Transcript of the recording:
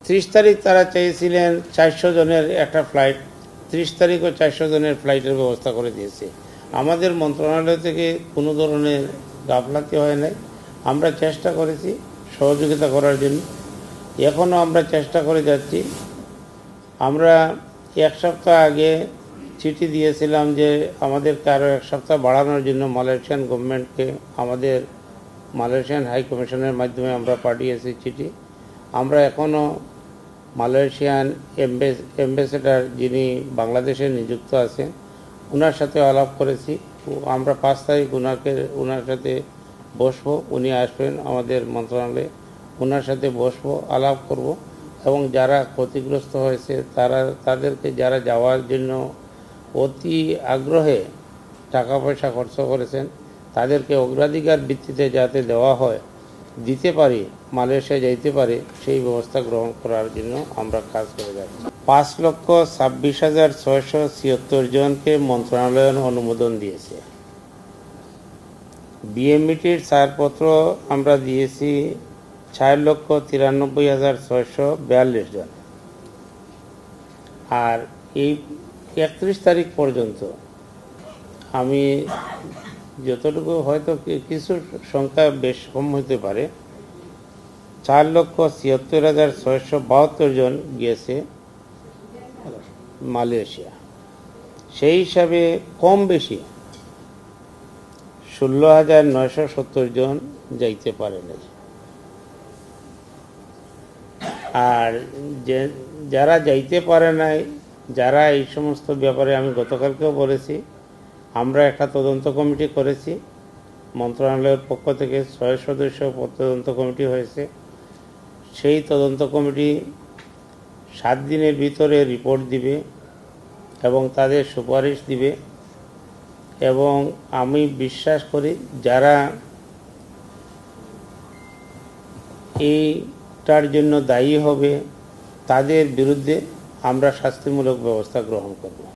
30 তারিখ তারা চেয়েছিলেন 400 জনের একটা ফ্লাইট, 30 তারিখও 400 জনের ফ্লাইটের ব্যবস্থা করে দিয়েছে। আমাদের মন্ত্রণালয় থেকে কোনো ধরনের গাফলাতি হয় নাই। আমরা চেষ্টা করেছি সহযোগিতা করার জন্য, এখনও আমরা চেষ্টা করে যাচ্ছি। আমরা 1 সপ্তাহ আগে চিঠি দিয়েছিলাম যে আমাদেরকে আরও 1 সপ্তাহ বাড়ানোর জন্য মালয়েশিয়ান গভর্নমেন্টকে আমাদের মালয়েশিয়ান হাই কমিশনের মাধ্যমে আমরা পাঠিয়েছি চিঠি। আমরা এখনও মালয়েশিয়ান অ্যাম্বাসেডর যিনি বাংলাদেশে নিযুক্ত আছেন ওনার সাথে আলাপ করেছি। আমরা 5 তারিখ ওনার সাথে বসবো, উনি আসবেন আমাদের মন্ত্রণালয়ে, ওনার সাথে বসবো, আলাপ করব এবং যারা ক্ষতিগ্রস্ত হয়েছে তাদেরকে যারা যাওয়ার জন্য অতি আগ্রহে টাকা পয়সা খরচ করেছেন তাদেরকে অগ্রাধিকার ভিত্তিতে যাতে দেওয়া হয়, দিতে পারি, মালয়েশিয়া যাইতে পারে, সেই ব্যবস্থা গ্রহণ করার জন্য আমরা কাজ করে যাচ্ছি। 5,26,676 জনকে মন্ত্রণালয় অনুমোদন দিয়েছে। বিএমইটির ছাড়পত্র আমরা দিয়েছি 4,93,642 জন। আর এই 31 তারিখ পর্যন্ত আমি যতটুকু, হয়তো কিছু সংখ্যা বেশ কম হতে পারে, 4,76,672 জন গিয়েছে মালয়েশিয়া। সেই হিসাবে কম বেশি 16,970 জন যাইতে পারে নাই। আর যারা যাইতে পারে নাই, যারা এই সমস্ত ব্যাপারে আমি গতকালকেও বলেছি, আমরা একটা তদন্ত কমিটি করেছি। মন্ত্রণালয়ের পক্ষ থেকে 6 সদস্য তদন্ত কমিটি হয়েছে। সেই তদন্ত কমিটি 7 দিনের ভিতরে রিপোর্ট দিবে এবং তাদের সুপারিশ দিবে। এবং আমি বিশ্বাস করি যারা এইটার জন্য দায়ী হবে তাদের বিরুদ্ধে আমরা শাস্তিমূলক ব্যবস্থা গ্রহণ করব।